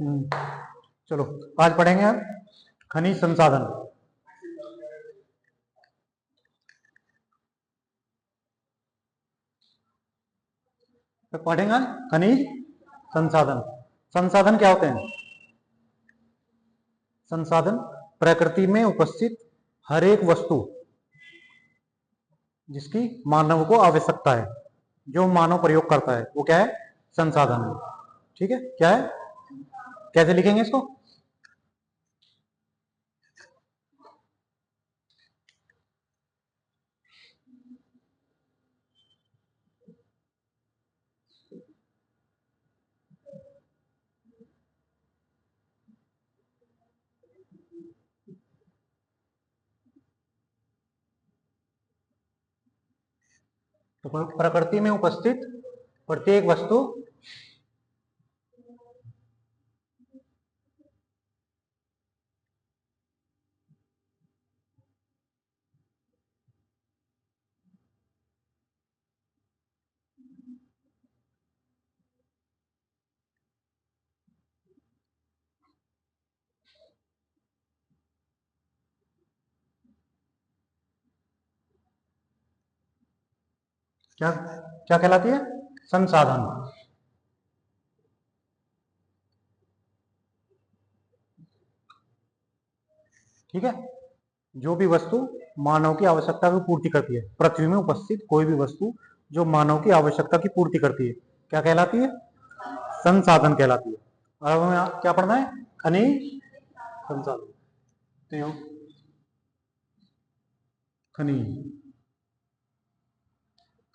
चलो आज पढ़ेंगे हम खनिज संसाधन। तो पढ़ेंगे आज खनिज संसाधन। संसाधन क्या होते हैं? संसाधन प्रकृति में उपस्थित हर एक वस्तु जिसकी मानव को आवश्यकता है, जो मानव प्रयोग करता है, वो क्या है? संसाधन है। ठीक है, क्या है? कैसे लिखेंगे इसको? तो प्रकृति में उपस्थित प्रत्येक वस्तु क्या क्या कहलाती है? संसाधन। ठीक है, जो भी वस्तु मानव की आवश्यकता की पूर्ति करती है, पृथ्वी में उपस्थित कोई भी वस्तु जो मानव की आवश्यकता की पूर्ति करती है, क्या कहलाती है? संसाधन कहलाती है। और हमें क्या पढ़ना है? खनिज संसाधन। तो खनिज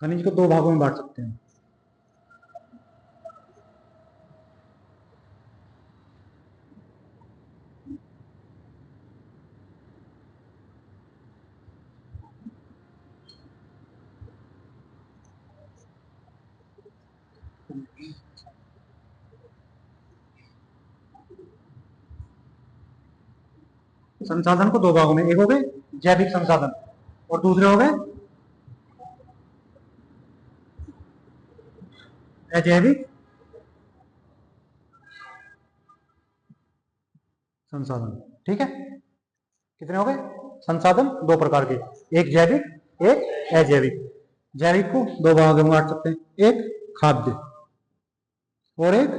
खनिज को दो भागों में बांट सकते हैं। संसाधन को दो भागों में, एक हो गए जैविक संसाधन और दूसरे हो गए अजैविक संसाधन। ठीक है, कितने हो गए? संसाधन दो प्रकार के, एक जैविक, एक अजैविक। जैविक को दो भागों में बांट सकते हैं, एक खाद्य और एक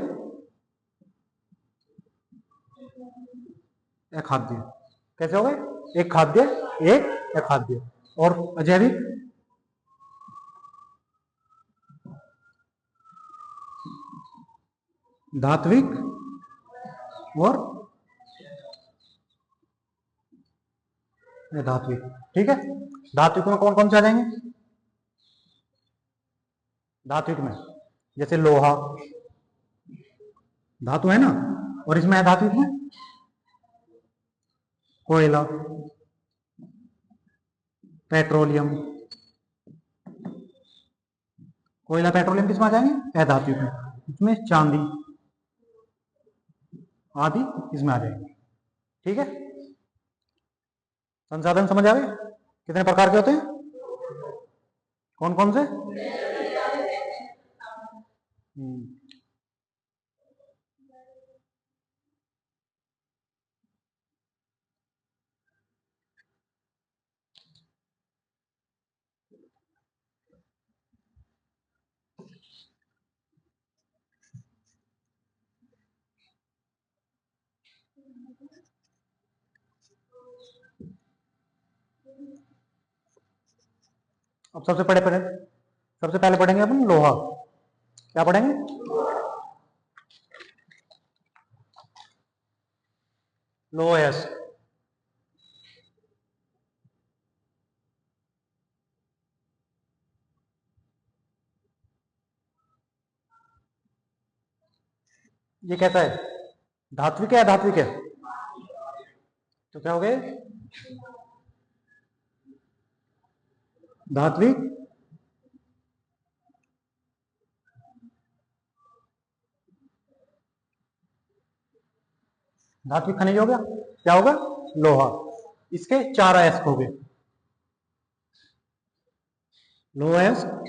अखाद्य। कैसे हो गए? एक खाद्य, एक अखाद्य। और अजैविक धात्विक और धात्विक। ठीक है, धात्विक में कौन कौन से आ जाएंगे? धात्विक में जैसे लोहा धातु है ना, और इसमें है धात्विक में कोयला, पेट्रोलियम। कोयला पेट्रोलियम किसमें आ जाएंगे? अधात्विक में। इसमें चांदी आदि इसमें आ जाएंगे। ठीक है, संसाधन समझ आ गए कितने प्रकार के होते हैं, कौन कौन से? अब सबसे पहले पढ़ेंगे अपन लोहा। क्या पढ़ेंगे? लोहेस। ये कैसा है? धात्विक है या धात्विक है? तो क्या हो गए? धात्विक धात्विक खनिज हो गया। क्या होगा? लोहा। इसके चार अयस्क हो गए। लोहा अयस्क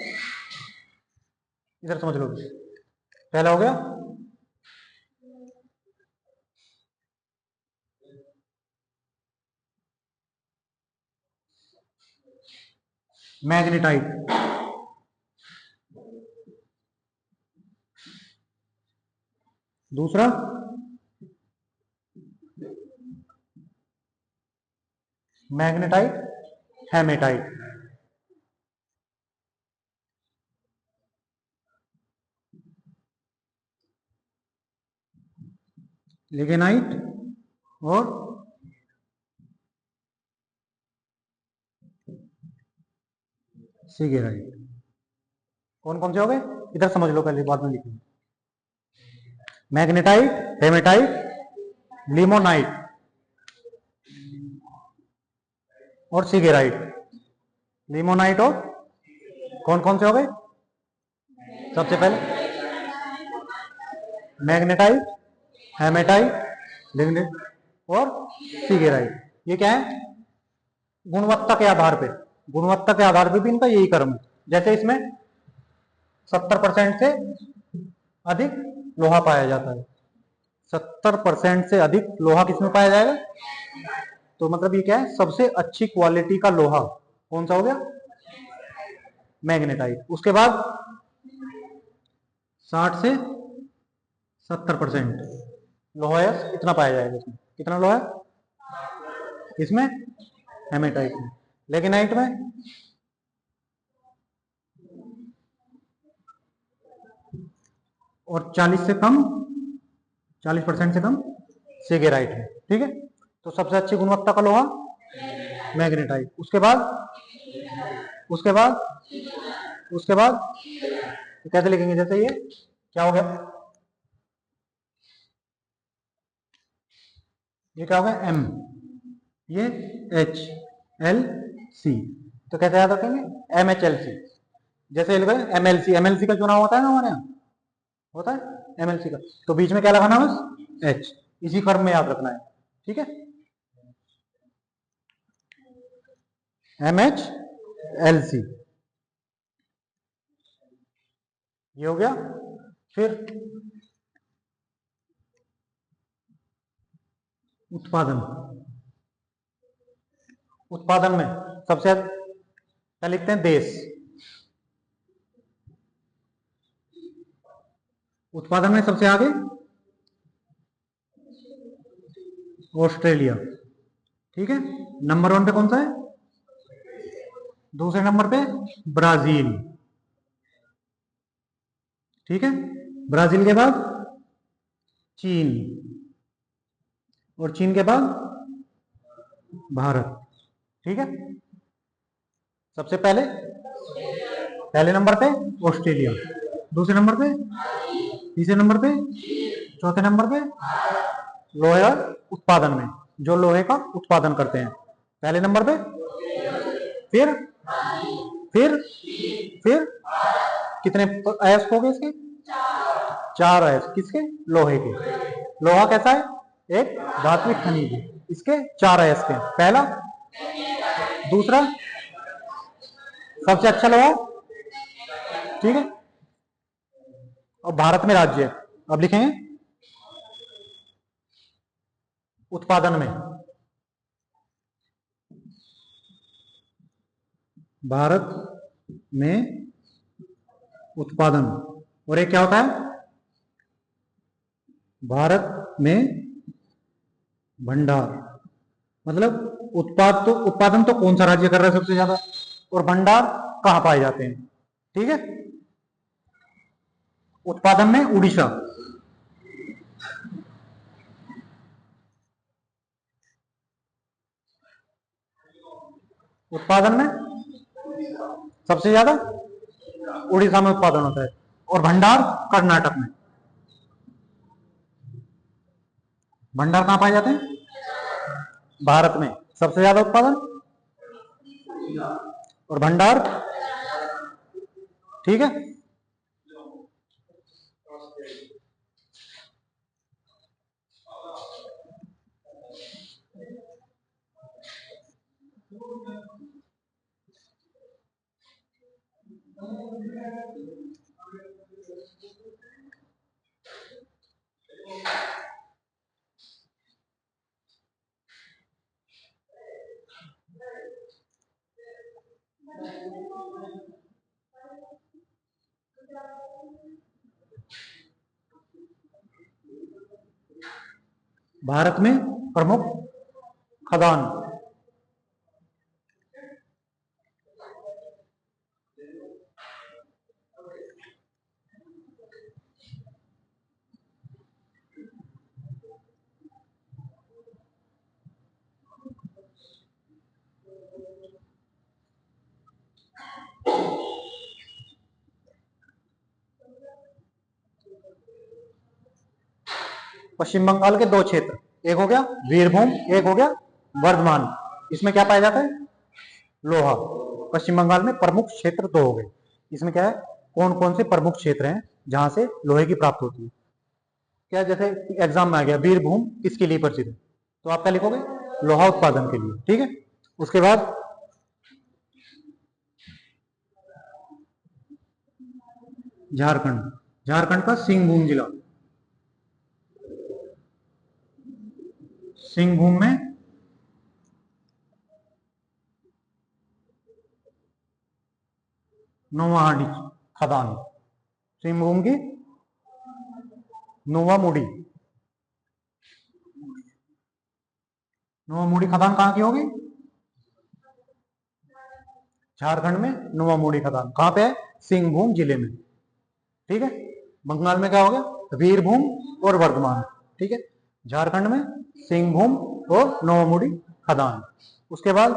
इधर समझ लो। पहला हो गया मैग्नेटाइट। दूसरा मैग्नेटाइट, हेमेटाइट। लिग्नाइट और सिगेराइट। कौन कौन से हो गए? इधर समझ लो पहले, बाद में लिखेंगे। मैग्नेटाइट, हेमेटाइट, लिमोनाइट और सिगेराइट। लिमोनाइट और कौन कौन से हो गए? सबसे पहले मैग्नेटाइट, हेमेटाइट, लिग्नाइट और सिगेराइट। ये क्या है? गुणवत्ता के आधार पे, गुणवत्ता के आधार पे भी इनका यही क्रम है। जैसे इसमें 70% से अधिक लोहा पाया जाता है। 70% से अधिक लोहा किसमें पाया जाएगा? तो मतलब ये क्या है? सबसे अच्छी क्वालिटी का लोहा कौन सा हो गया? मैग्नेटाइट। उसके बाद 60 से 70% लोहा इतना पाया जाएगा इसमें। कितना लोहा है इसमें? हेमेटाइट में। लेगिनाइट में और 40 से कम, 40% से कम सिगेराइट है। ठीक है, तो सबसे अच्छी गुणवत्ता का लोहा मैग्नेटाइट। उसके बाद उसके बाद उसके बाद कैसे लिखेंगे? जैसे ये क्या हो गया? ये क्या हो गया? एम। ये एच एल सी। तो कैसे याद रखेंगे? M H L C. जैसे लिखो एमएलसी, एमएलसी का चुनाव होता है ना हमारे यहाँ, होता है एमएलसी का, तो बीच में क्या लगाना? बस एच। इसी क्रम में याद रखना है। ठीक है, एम एच एल सी, ये हो गया। फिर उत्पादन। उत्पादन में सबसे क्या लिखते हैं? देश। उत्पादन में सबसे आगे ऑस्ट्रेलिया। ठीक है, नंबर 1 पे कौन सा है? दूसरे नंबर पे ब्राजील। ठीक है, ब्राजील के बाद चीन और चीन के बाद भारत। ठीक है, सबसे पहले पहले नंबर पे ऑस्ट्रेलिया, दूसरे नंबर पे, तीसरे नंबर पे, चौथे नंबर पे लोहे उत्पादन में, जो लोहे का उत्पादन करते हैं पहले नंबर पे। फिर फिर फिर कितने अयस्क हो गए इसके? 4 अयस्क। किसके? लोहे के। लोहा कैसा है? एक धात्विक खनिज है। इसके 4 अयस्क हैं। पहला, दूसरा, सबसे अच्छा लोहा। ठीक है, और भारत में राज्य। अब लिखेंगे उत्पादन में भारत में उत्पादन, और एक क्या होता है? भारत में भंडार। मतलब उत्पादन तो कौन सा राज्य कर रहा है सबसे ज्यादा, और भंडार कहां पाए जाते हैं। ठीक है, उत्पादन में उड़ीसा। उत्पादन में सबसे ज्यादा उड़ीसा में उत्पादन होता है, और भंडार कर्नाटक में। भंडार कहां पाए जाते हैं? भारत में सबसे ज्यादा उत्पादन और भंडार। ठीक है, भारत में प्रमुख खदान। पश्चिम बंगाल के दो क्षेत्र, एक हो गया वीरभूम, एक हो गया वर्धमान। इसमें क्या पाया जाता है? लोहा। पश्चिम बंगाल में प्रमुख क्षेत्र दो हो गए। इसमें क्या है, कौन कौन से प्रमुख क्षेत्र हैं जहां से लोहे की प्राप्ति होती है? क्या, जैसे एग्जाम में आ गया वीरभूम किसके लिए प्रसिद्ध है, तो आप क्या लिखोगे? लोहा उत्पादन के लिए। ठीक है, उसके बाद झारखंड। झारखंड का सिंहभूम जिला, सिंहभूम में नोवाहाटी खदान। सिंहभूम की नोवामुड़ी। नोवामुड़ी खदान कहां की होगी? झारखंड में नोवामुड़ी खदान कहां पे है? सिंहभूम जिले में। ठीक है, बंगाल में क्या हो गया? वीरभूम और वर्धमान। ठीक है, झारखंड में सिंहभूम और नोवामुड़ी खदान। उसके बाद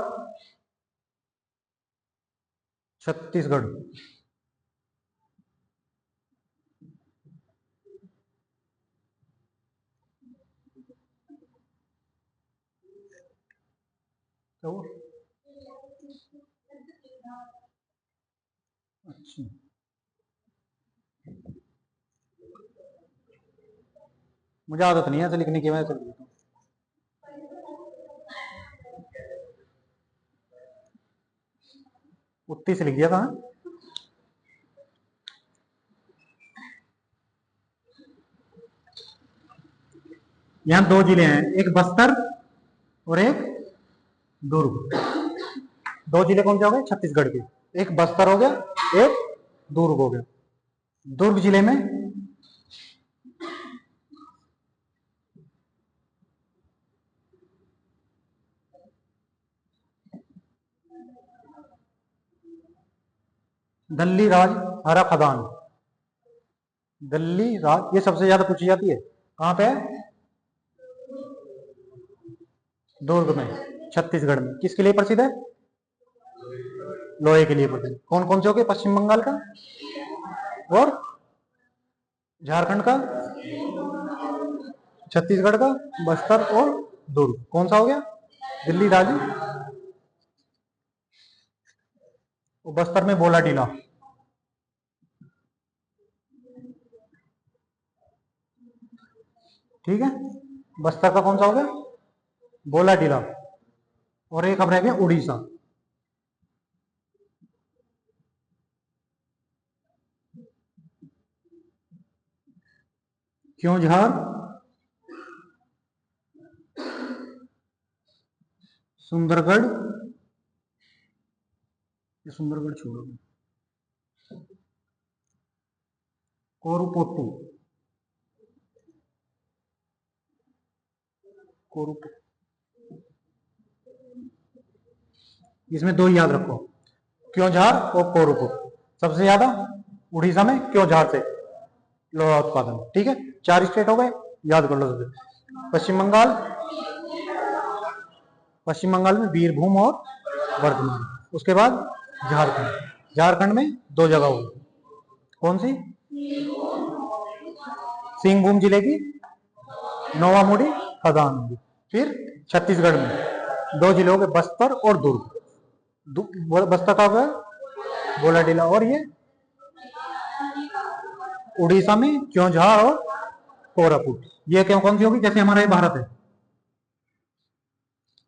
छत्तीसगढ़। तो अच्छा, मुझे आदत नहीं है ऐसे लिखने की, मैं ऐसे लिख देता हूँ। उत्ती से लिख दिया था। यहाँ दो जिले हैं, एक बस्तर और एक दुर्ग। दो जिले कौन से हो गए छत्तीसगढ़ के? एक बस्तर हो गया, एक दुर्ग हो गया। दुर्ग जिले में दल्ली राज हरा खदान। दल्ली राज, ये सबसे ज्यादा पूछी जाती है। कहां पे है? दुर्ग में, छत्तीसगढ़ में। किसके लिए प्रसिद्ध है? लोहे के लिए प्रसिद्ध। कौन कौन से हो गए? पश्चिम बंगाल का और झारखंड का, छत्तीसगढ़ का, बस्तर और दुर्ग। कौन सा हो गया? दिल्ली राजू, और बस्तर में बोला टीला। ठीक है, बस्तर का कौन सा हो गया? बोला टीला। और एक अब रह गया उड़ीसा। क्योंझार, सुंदरगढ़, ये सुंदरगढ़ छोड़ो, कोरुपोट्टू। कोरुप, इसमें दो ही याद रखो, क्योंझार और कोरुपुट। सबसे ज्यादा उड़ीसा में क्योंझार से लोहा उत्पादन। ठीक है, चार स्टेट हो गए, याद कर लो सबसे। पश्चिम बंगाल, पश्चिम बंगाल में वीरभूम और वर्धमान। उसके बाद झारखंड। झारखंड में दो जगह होगी, कौन सी? सिंहभूम जिले की नोवामुड़ी खदान होगी। फिर छत्तीसगढ़ में दो जिले हो गए, बस्तर और दुर्ग। बस्तर का होगा बोलाडीला, और ये उड़ीसा में क्योंझार और कोरापुट। ये क्यों कौन सी होगी? जैसे हमारा ये भारत है,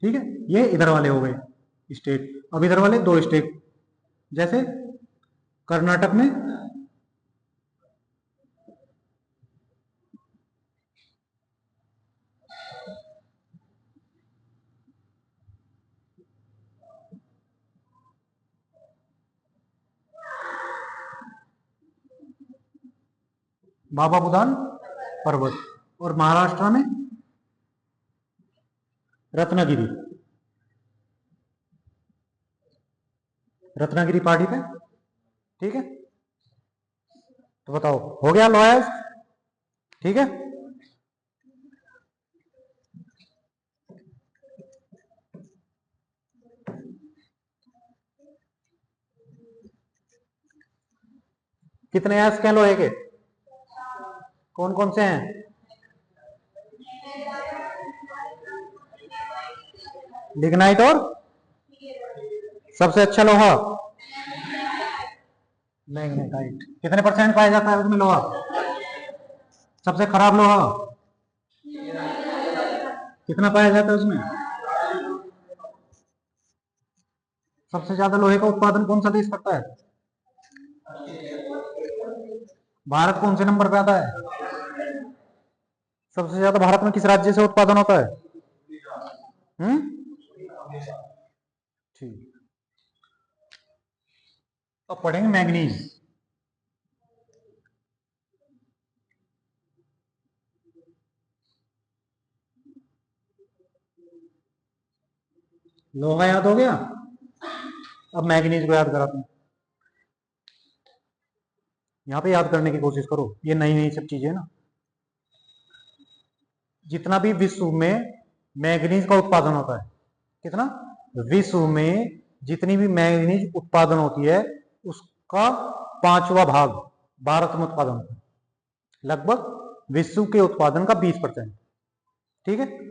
ठीक है, ये इधर वाले हो गए स्टेट। अब इधर वाले दो स्टेट, जैसे कर्नाटक में बाबा बुदान पर्वत, और महाराष्ट्र में रत्नागिरी, रत्नागिरी पहाड़ी पे, ठीक है। तो बताओ, हो गया लोहा, ठीक है। कितने अयस्क हैं लोहे के? कौन कौन से हैं? लिग्नाइट और सबसे अच्छा लोहा मैग्नेटाइट। कितने परसेंट पाया जाता है उसमें लोहा? सबसे खराब लोहा कितना पाया जाता है उसमें? सबसे ज्यादा लोहे का उत्पादन कौन सा देश करता है? भारत कौन से नंबर पे आता है? सबसे ज्यादा भारत में किस राज्य से उत्पादन होता है? ठीक। अब पढ़ेंगे मैग्नीज। लोहा याद हो गया, अब मैग्नीज को याद कराता हूं। यहाँ पे याद करने की कोशिश करो, ये नई नई सब चीजें ना। जितना भी विश्व में मैग्नीज का उत्पादन होता है, कितना? विश्व में जितनी भी मैग्नीज उत्पादन होती है उसका 5वां भाग भारत में उत्पादन होता है, लगभग विश्व के उत्पादन का 20%, ठीक है।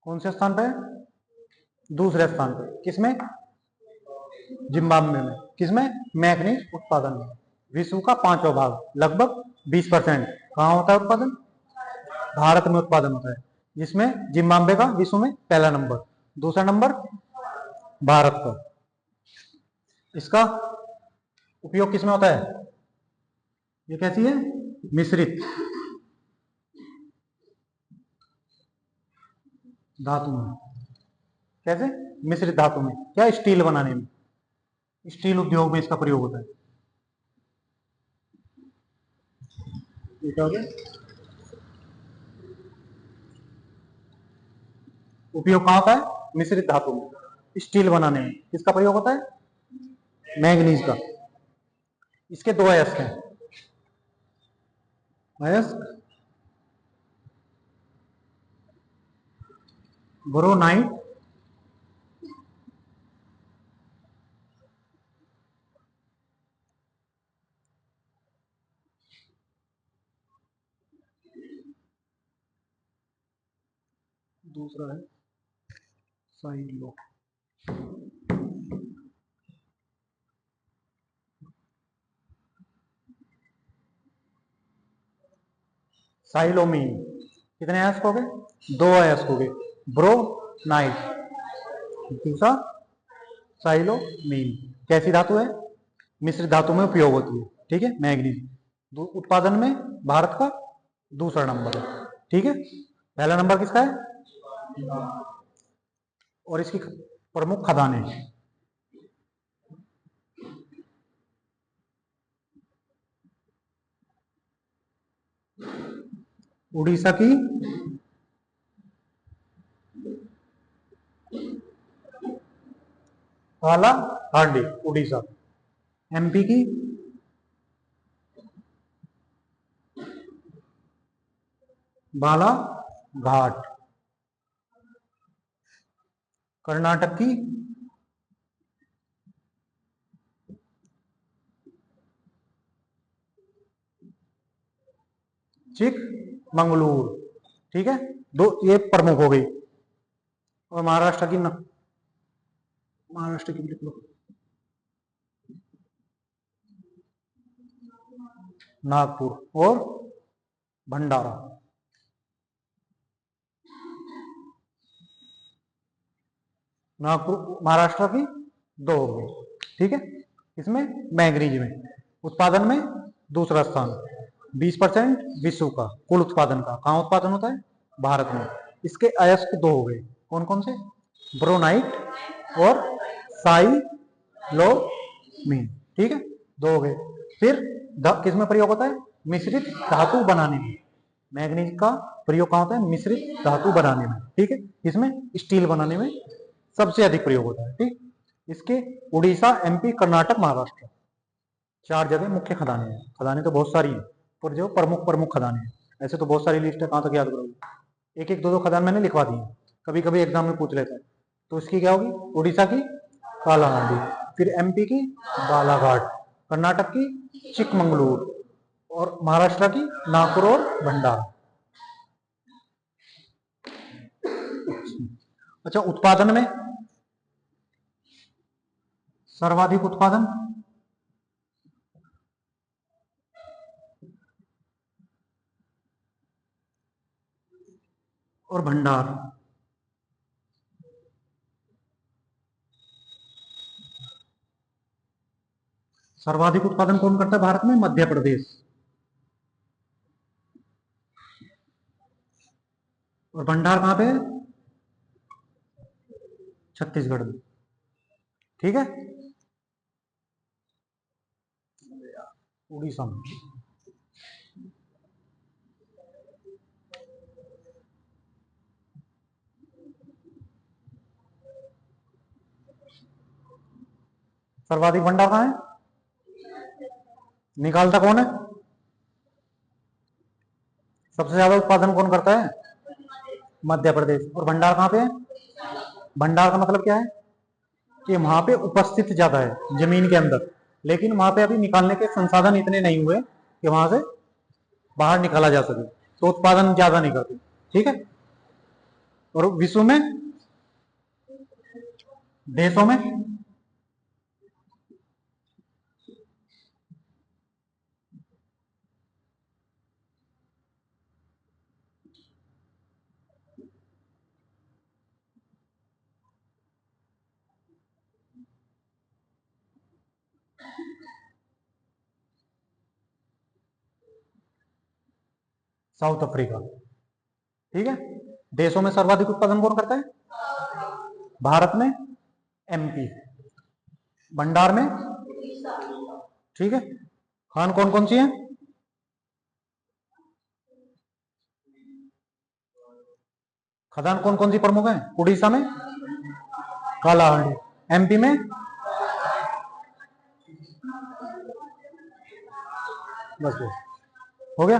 कौन से स्थान पे? दूसरे स्थान पे। किसमें? जिम्बाब्वे में। किसमें? मैग्नीज उत्पादन में। विश्व का 5वां भाग, लगभग 20%। कहाँ होता है उत्पादन? भारत में उत्पादन होता है, जिसमें जिम्बाब्वे का विश्व में पहला नंबर, दूसरा नंबर भारत का। इसका उपयोग किसमें होता है? ये कैसी है? मिश्रित धातु में। कैसे? मिश्रित धातु में। क्या? स्टील बनाने में, स्टील उद्योग में इसका प्रयोग होता है। ये क्या हो गया? उपयोग कहाँ होता है? मिश्रित धातु में। स्टील बनाने में किसका प्रयोग होता है? मैग्नीज का। इसके दो अयस्क हैं। अयस्क बोरोनाइट दूसरा है साइलो। साइलोमीन। कितने अयस्क हो गए? दो अयस्क हो गए, ब्रोनाइट, दूसरा साइलोमीन। कैसी धातु है? मिश्रित धातु में उपयोग होती है, ठीक है। मैग्नीज उत्पादन में भारत का दूसरा नंबर है, ठीक है। पहला नंबर किसका है? और इसकी प्रमुख खदानें, उड़ीसा की काला हांडी, उड़ीसा। एमपी की बाला घाट, कर्नाटक की चिकमंगलूर, ठीक है, दो ये प्रमुख हो गई। और महाराष्ट्र की महाराष्ट्र की लिख लो, नागपुर और भंडारा। नागपुर महाराष्ट्र की दो हो गई, ठीक है। इसमें मैंगनीज में उत्पादन में दूसरा स्थान, 20% विश्व का कुल उत्पादन का कहाँ उत्पादन होता है, भारत में। इसके अयस्क दो हो गए, कौन कौन से, ब्रोनाइट और साइलोमीन, ठीक है, दो हो गए। फिर किस में प्रयोग होता है, मिश्रित धातु बनाने में। मैग्नीज का प्रयोग कहाँ होता है, मिश्रित धातु बनाने में, ठीक है। इसमें स्टील बनाने में सबसे अधिक प्रयोग होता है, ठीक। इसके उड़ीसा, एमपी, कर्नाटक, महाराष्ट्र, चार जगह मुख्य खदानें हैं। खदानें तो बहुत सारी हैं, पर जो प्रमुख प्रमुख खदानें हैं, ऐसे तो बहुत सारी लिस्ट है, कहाँ तक याद करोगे। एक एक दो दो खदान मैंने लिखवा दी है, कभी कभी एग्जाम में पूछ लेता है। तो इसकी क्या होगी, उड़ीसा की कालाहांडी, फिर एमपी की बालाघाट, कर्नाटक की चिकमंगलूर और महाराष्ट्र की नागपुर और भंडारा। अच्छा, उत्पादन में सर्वाधिक उत्पादन और भंडार, सर्वाधिक उत्पादन कौन करता है भारत में, मध्य प्रदेश, और भंडार कहां पे है, छत्तीसगढ़ में, ठीक है, उड़ीसा में। सर्वाधिक भंडार कहां है, निकालता कौन है, सबसे ज्यादा उत्पादन कौन करता है, मध्य प्रदेश। और भंडार कहां पे है, भंडार का मतलब क्या है कि वहां पे उपस्थित ज्यादा है जमीन के अंदर, लेकिन वहां पे अभी निकालने के संसाधन इतने नहीं हुए कि वहां से बाहर निकाला जा सके, तो उत्पादन ज्यादा नहीं करते, ठीक है। और विश्व में, देशों में, साउथ अफ्रीका, ठीक है। देशों में सर्वाधिक उत्पादन कौन करता है, भारत में एमपी, भंडार में, ठीक है। खान कौन कौन सी है, खदान कौन कौन सी प्रमुख है, उड़ीसा में कालाहांडी, एमपी में, बस बस हो गया।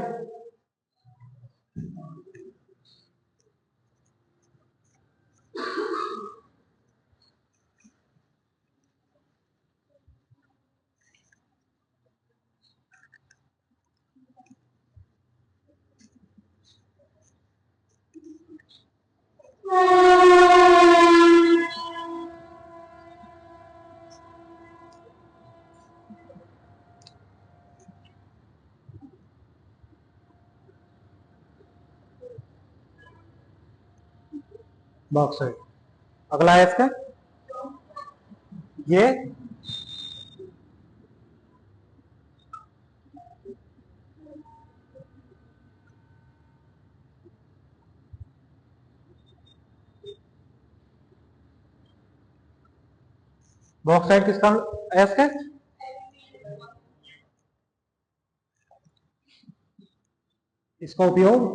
बॉक्साइट, अगला है इसका, ये बॉक्साइट किसका, एस का, इसका उपयोग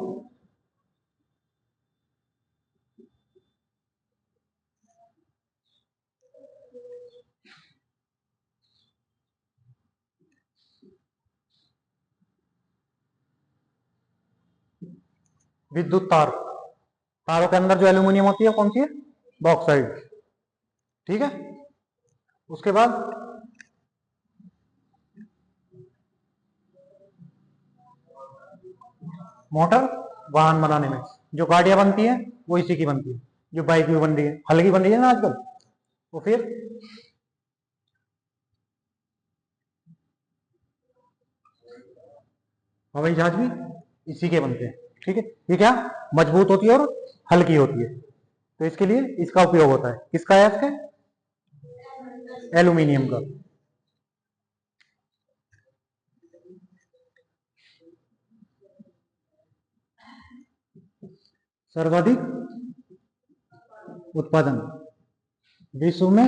विद्युत तार, तारों के अंदर जो एल्यूमिनियम होती है कौन सी है, बॉक्साइट, ठीक है। उसके बाद मोटर वाहन बनाने में जो गाड़ियां बनती हैं वो इसी की बनती है, जो बाइक भी बन रही है, हल्की बन रही है ना आजकल। तो फिर हवाई जहाज भी इसी के बनते हैं। ठीक है, ये क्या मजबूत होती है और हल्की होती है, तो इसके लिए इसका उपयोग होता है। किसका है इसके? एल्यूमिनियम का। सर्वाधिक उत्पादन विश्व में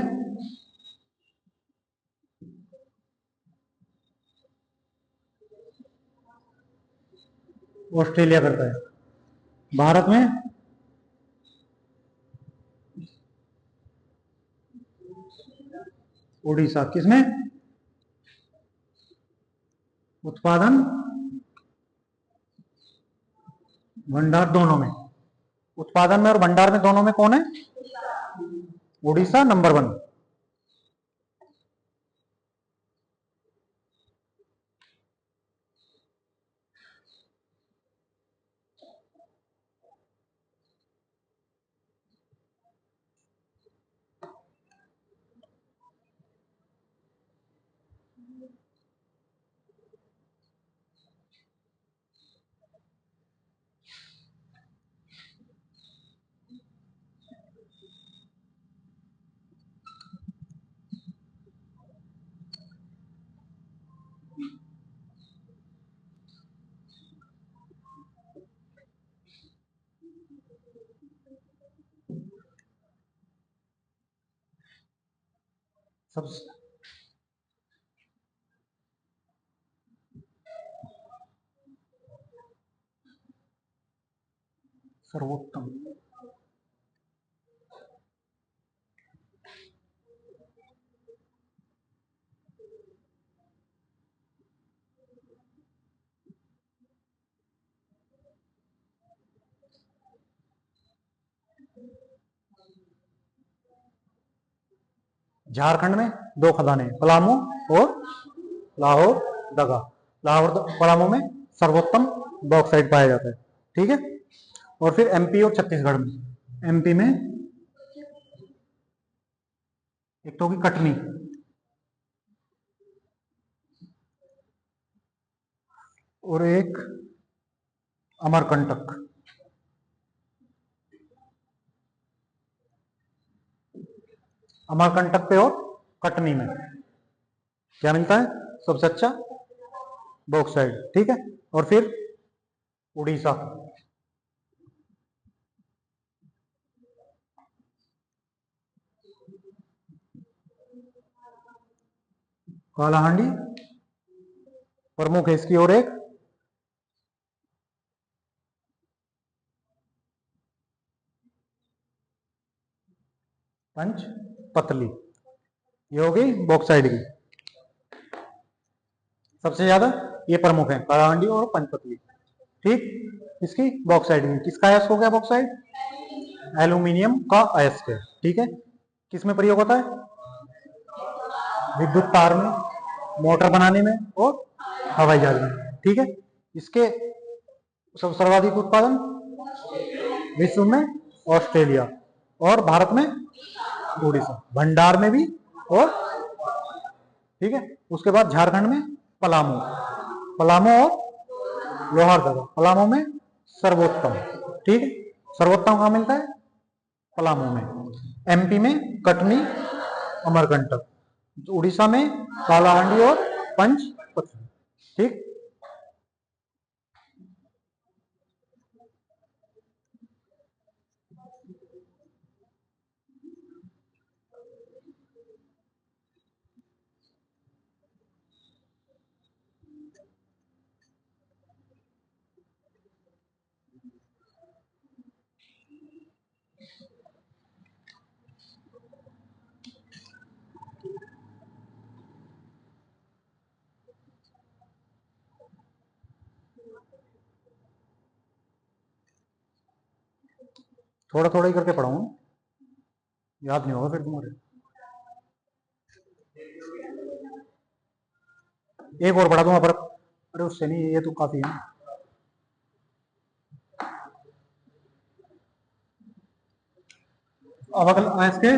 ऑस्ट्रेलिया करता है। भारत में उड़ीसा। किसमें? उत्पादन भंडार दोनों में। उत्पादन में और भंडार में दोनों में कौन है? उड़ीसा नंबर 1। सब सर्वोत्तम झारखंड में 2 खदानें, पलामू और लाहौर दगा। लाहौर पलामू में सर्वोत्तम बॉक्साइट पाया जाता है। ठीक है। और फिर एमपी और छत्तीसगढ़ में, एमपी में एक तो होगी कटनी और एक अमरकंटक। अमरकंटक पे और कटनी में क्या मिलता है सबसे अच्छा? बॉक्साइट। ठीक है। और फिर उड़ीसा, कालाहांडी प्रमुख है इसकी, और एक पंच पतली। ये होगी बॉक्साइड की सबसे ज्यादा, ये प्रमुख है कालाहांडी और पंचपतली। ठीक। इसकी बॉक्साइड की किसका अयस्क हो गया बॉक्साइड? एल्यूमिनियम का अयस्क है। ठीक है। किसमें प्रयोग होता है? विद्युत तार में, मोटर बनाने में और हवाई जहाज में। ठीक है। इसके सब सर्वाधिक उत्पादन विश्व में ऑस्ट्रेलिया और भारत में उड़ीसा, भंडार में भी। और ठीक है, उसके बाद झारखंड में पलामू, पलामू और लोहारदगा। पलामू में सर्वोत्तम। ठीक है। सर्वोत्तम कहां मिलता है? पलामू में। एमपी में कटनी, अमरकंटक। उड़ीसा में कालाहांडी और पंचपतली। ठीक। थोड़ा थोड़ा ही करके पढ़ाऊं, याद नहीं होगा फिर तुम्हारे। एक और बढ़ा दूंगा पर, अरे उससे नहीं, ये तो काफी है। अब अगला इसके,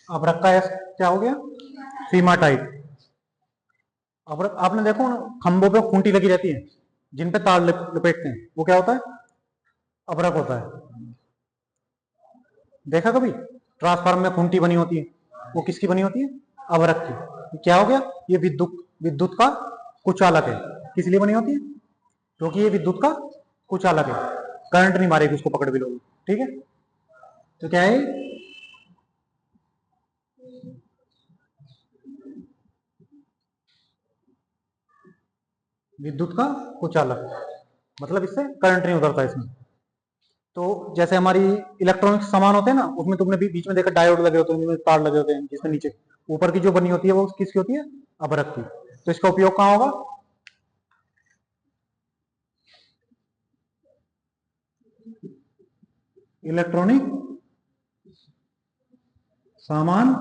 अब रखा है, क्या हो गया, सीमा टाइप। अब आपने देखो ना, खंभों पे खूंटी लगी रहती है, जिन पे तार लपेटते हैं, वो क्या होता है, अबरक होता है। देखा कभी, ट्रांसफार्मर में खूंटी बनी होती है, वो किसकी बनी होती है, अबरक की। ये क्या हो गया, ये विद्युत विद्युत का कुचालक है। किस लिए बनी होती है, क्योंकि ये विद्युत का कुचालक है, करंट नहीं मारेगी उसको पकड़ भी लोगे। ठीक है, तो क्या है, विद्युत का कुचालक, मतलब इससे करंट नहीं उतरता इसमें। तो जैसे हमारी इलेक्ट्रॉनिक सामान होते हैं ना, उसमें तुमने भी बीच में देखा डायोड लगे होते हैं, जिसमें तार लगे होते हैं, जिसमें नीचे ऊपर की जो बनी होती है वो किसकी होती है, अबरक की। तो इसका उपयोग कहाँ होगा, इलेक्ट्रॉनिक सामान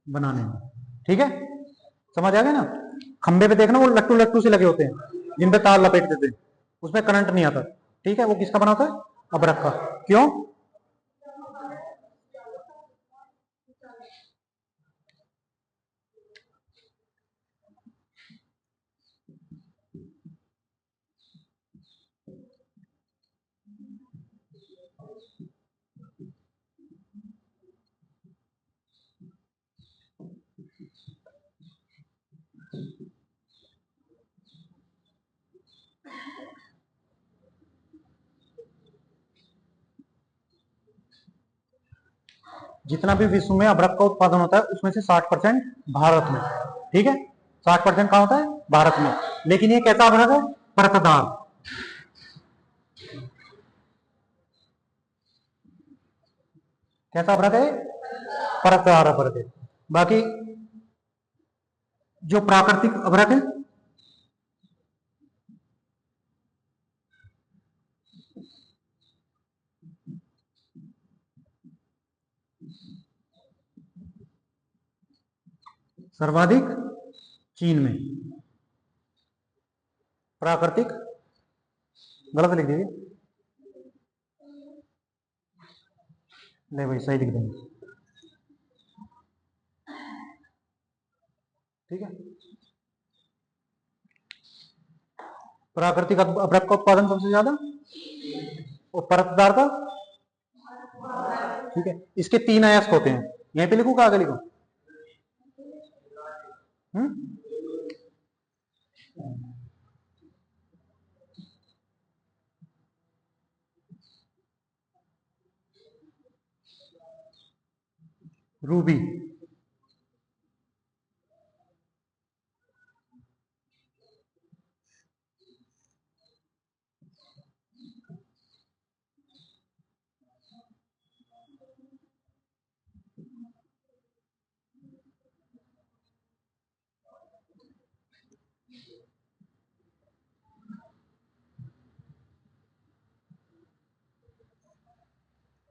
बनाने में। ठीक है, समझ आ गया ना। खंबे पे देखना वो लट्टू लट्टू से लगे होते हैं, जिन पे तार लपेट देते हैं, उसमें करंट नहीं आता। ठीक है, वो किसका बना होता है, अबरक का। क्यों, जितना भी विश्व में अबरक का उत्पादन होता है उसमें से 60% भारत में। ठीक है, 60% कहाँ होता है, भारत में। लेकिन ये कैसा अबरक है, परतदार। कैसा अबरक है, परतदार अबरक है। बाकी जो प्राकृतिक अबरक है, सर्वाधिक चीन में। प्राकृतिक, गलत लिख दीजिए, नहीं भाई सही लिख देंगे। ठीक है, प्राकृतिक अभ्रक का उत्पादन सबसे ज्यादा, और परतदार का। ठीक है, इसके 3 अयस्क होते हैं, यहीं पे लिखू का आगे लिखू, हम्म, रूबी।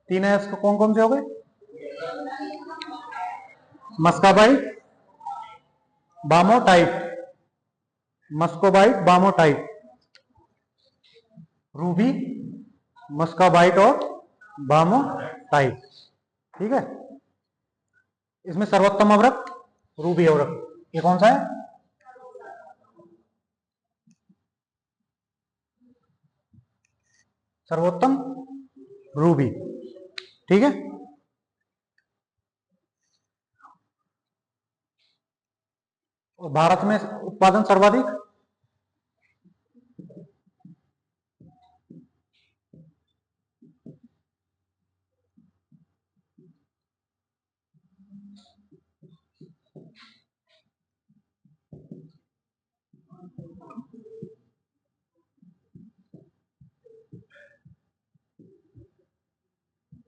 3 अयस्क कौन कौन से हो गए, मस्काबाइट, बामोटाइट, मस्कोबाइट, बामोटाइट, रूबी, मस्काबाइट और बामोटाइट। ठीक है, इसमें सर्वोत्तम अवरक रूबी अवरक। ये कौन सा है, सर्वोत्तम रूबी। ठीक है, और भारत में उत्पादन सर्वाधिक,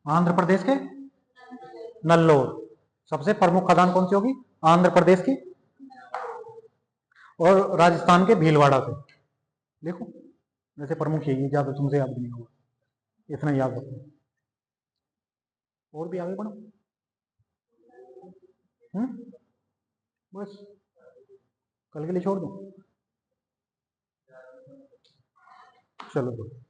आंध्र प्रदेश के नल्लोर। सबसे प्रमुख खदान कौन सी होगी? आंध्र प्रदेश की। और राजस्थान के भीलवाड़ा से। देखो वैसे प्रमुख यही है, ज्यादा तुमसे याद नहीं होगा, इतना याद रखो। और भी आगे बढ़ो। बस कल के लिए छोड़ दो। चलो।